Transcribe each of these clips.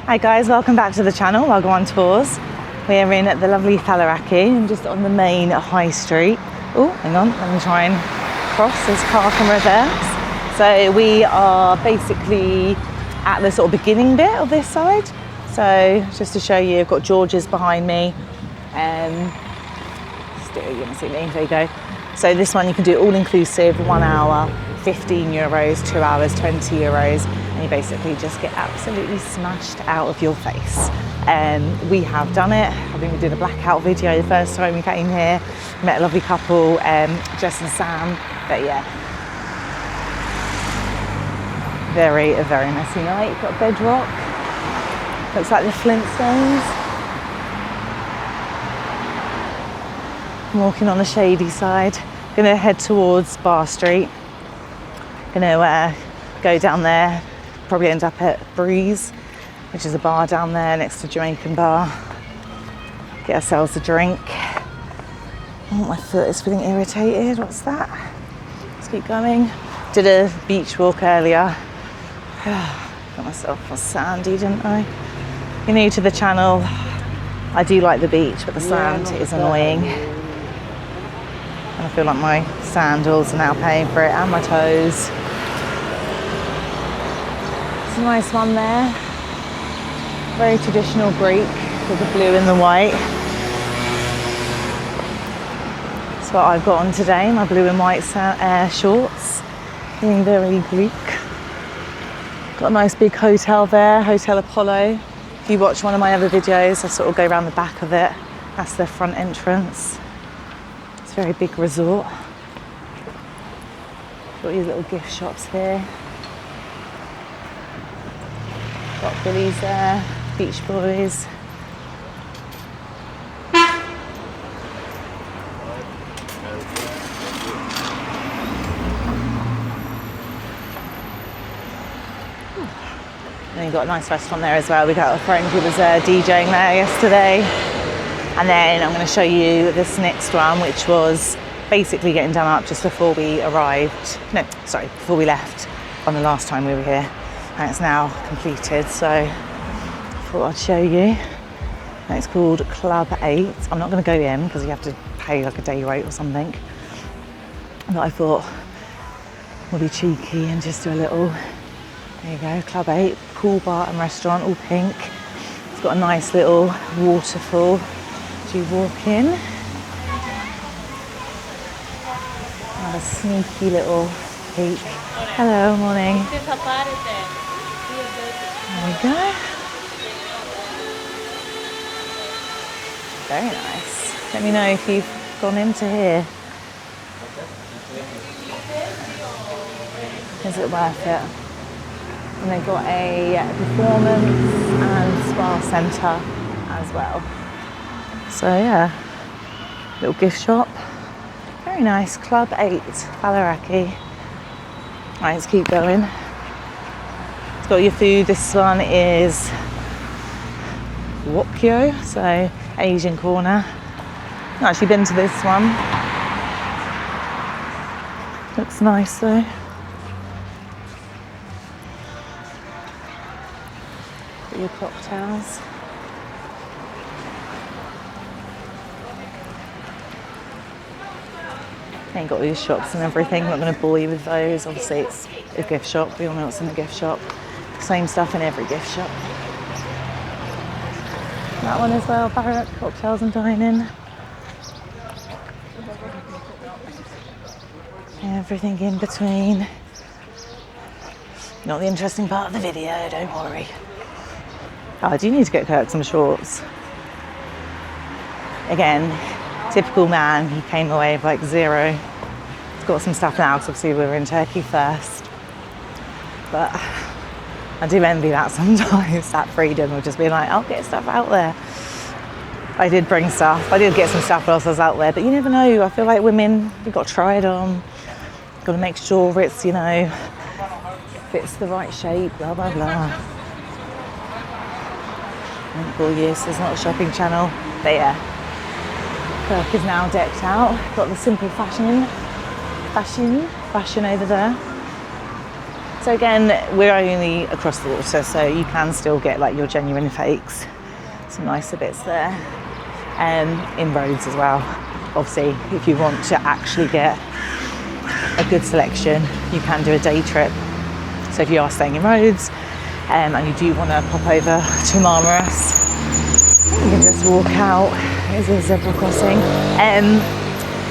Hi guys, welcome back to the channel. I'll go on tours. We're in the lovely Faliraki and just on the main high street. Oh, hang on, let me try and cross. There's a car from reverse. So we are basically at the sort of beginning bit of this side. So just to show you, I've got George's behind me. Still, you can see me, there you go. So this one you can do all inclusive, 1 hour, 15 euros, 2 hours, 20 euros. And you basically just get absolutely smashed out of your face. We have done it. I think we did a blackout video the first time we came here. Met a lovely couple, Jess and Sam. But yeah, very messy night. Got bedrock. Looks like the Flintstones. I'm walking on the shady side. Gonna head towards Bar Street. Gonna go down there. Probably end up at Breeze, which is a bar down there next to Jamaican bar. Get ourselves a drink. Oh, my foot is feeling irritated. What's that? Let's keep going. Did a beach walk earlier. Got myself all sandy, didn't I? You're new to the channel. I do like the beach, but the sand is annoying. And I feel like my sandals are now paying for it, and my toes. It's a nice one there. Very traditional Greek with the blue and the white. That's what I've got on today, my blue and white shorts. Being very Greek. Got a nice big hotel there, Hotel Apollo. If you watch one of my other videos, I sort of go around the back of it. That's the front entrance. It's a very big resort. Got these little gift shops here. Got Billy's there, Beach Boys. And then you've got a nice restaurant there as well. We got a friend who was DJing there yesterday. And then I'm going to show you this next one, which was basically getting done up just before we arrived. No, sorry, before we left on the last time we were here. And it's now completed, so I thought I'd show you. And it's called Club 8. I'm not going to go in because you have to pay like a day rate or something. But I thought we'll be cheeky and just do a little. There you go, Club 8, pool bar and restaurant, all pink. It's got a nice little waterfall as you walk in. And a sneaky little peek. Hello, morning. There we go. Very nice. Let me know if you've gone into here. Is it worth it? And they've got a performance and spa centre as well. So yeah, little gift shop. Very nice. Club 8, Faliraki. Right, let's keep going. It's got your food. This one is Wokyo, so Asian corner. I've actually been to this one. Looks nice though. Got your cocktails. Ain't got these shops and everything. I'm not going to bore you with those. Obviously, it's a gift shop. We all know what's in the gift shop. Same stuff in every gift shop. That one as well, Barrett Cocktails and Dining. Everything in between. Not the interesting part of the video, don't worry. Oh, I do need to get Kirk some shorts. Again, typical man, he came away with like zero. He's got some stuff now because obviously we were in Turkey first. But I do envy that sometimes, that freedom of just being like, I'll get stuff out there. I did bring stuff. I did get some stuff whilst I was out there, but you never know. I feel like women, we've got to try it on. Got to make sure it's, you know, fits the right shape, blah, blah, blah. I won't bore you, so it's not a shopping channel. But yeah, Kirk is now decked out. Got the simple fashion over there. So again, we're only across the water, so you can still get like your genuine fakes. Some nicer bits there. In Rhodes as well. Obviously, if you want to actually get a good selection, you can do a day trip. So if you are staying in Rhodes and you do want to pop over to Marus, you can just walk out. There's a zebra crossing.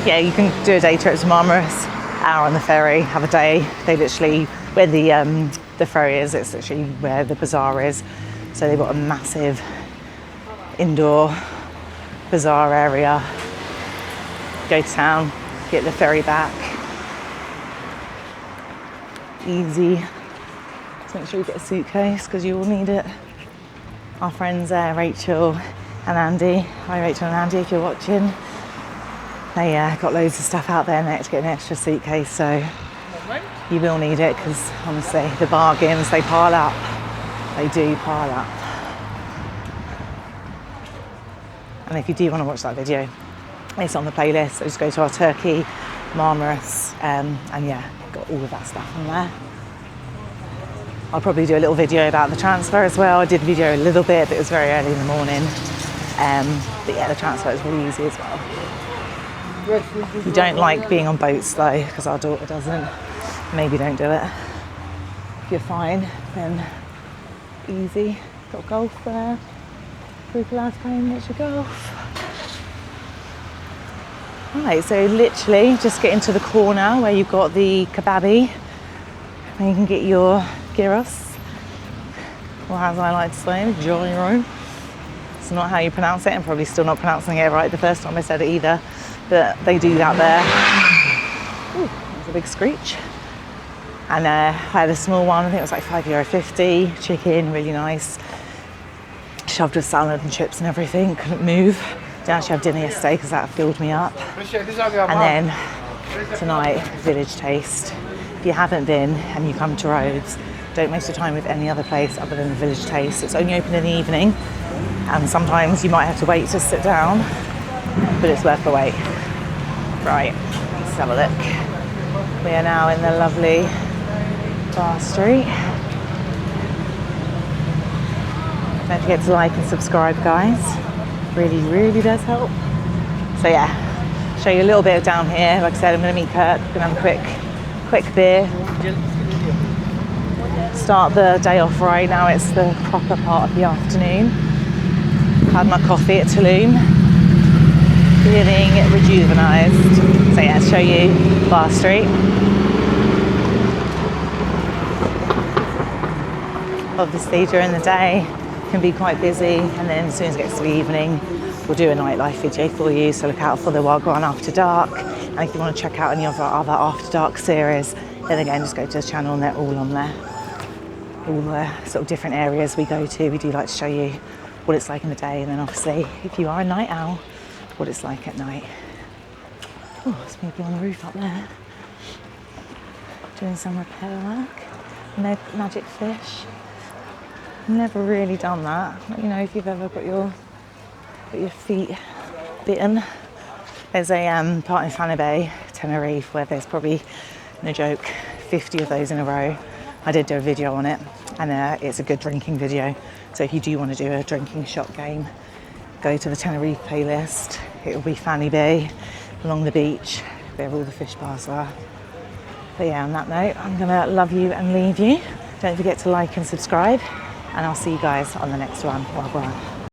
Yeah, you can do a day trip to Marus, hour on the ferry, have a day. They literally, where the ferry is, it's literally where the bazaar is. So they've got a massive indoor bazaar area. Go to town, get the ferry back. Easy. Just make sure you get a suitcase because you will need it. Our friends Rachel and Andy. Hi Rachel and Andy if you're watching. They got loads of stuff out there and they had to get an extra suitcase, so you will need it because honestly the bargains, they pile up. They do pile up. And if you do want to watch that video, it's on the playlist, so just go to our Turkey, Marus, and yeah, got all of that stuff on there. I'll probably do a little video about the transfer as well. I did a video a little bit, but it was very early in the morning. But yeah, the transfer is really easy as well. If you don't like being on boats though, because our daughter doesn't, maybe don't do it. If you're fine, then easy. Got golf there. Group allowed playing miniature golf. Right, so literally just get into the corner where you've got the kebabi, and you can get your gyros, or as I like to say, gyro. It's not how you pronounce it, and probably still not pronouncing it right the first time I said it either, but they do that there. Ooh, there's a big screech. And I had a small one, I think it was like €5.50, chicken, really nice. Shoved with salad and chips and everything, couldn't move. Didn't actually have dinner yesterday because that filled me up. And then tonight, village taste. If you haven't been and you come to Rhodes, don't waste your time with any other place other than the village taste. It's only open in the evening and sometimes you might have to wait to sit down, but it's worth the wait. Right, let's have a look. We are now in the lovely bar street. Don't forget to like and subscribe, guys. Really, really does help. So yeah, show you a little bit down here. Like I said, I'm going to meet Kurt. Gonna have a quick beer. Start the day off right. Now it's the proper part of the afternoon. Had my coffee at Tulum. Feeling rejuvenised. So yeah, show you Bar Street. Obviously during the day can be quite busy, and then as soon as it gets to the evening we'll do a nightlife video for you, so look out for the Walkarounds After Dark. And if you want to check out any of our other After Dark series, then again just go to the channel and they're all on there. All the sort of different areas we go to, we do like to show you what it's like in the day, and then obviously if you are a night owl, what it's like at night. Oh, there's people on the roof up there doing some repair work. Magic fish. Never really done that. Let me know if you've ever got your feet bitten. There's a part in Fanny Bay, Tenerife, where there's probably, no joke, 50 of those in a row. I did do a video on it, and it's a good drinking video. So if you do want to do a drinking shot game, go to the Tenerife playlist. It will be Fanny Bay, along the beach, where all the fish bars are. But yeah, on that note, I'm gonna love you and leave you. Don't forget to like and subscribe, and I'll see you guys on the next one. Well.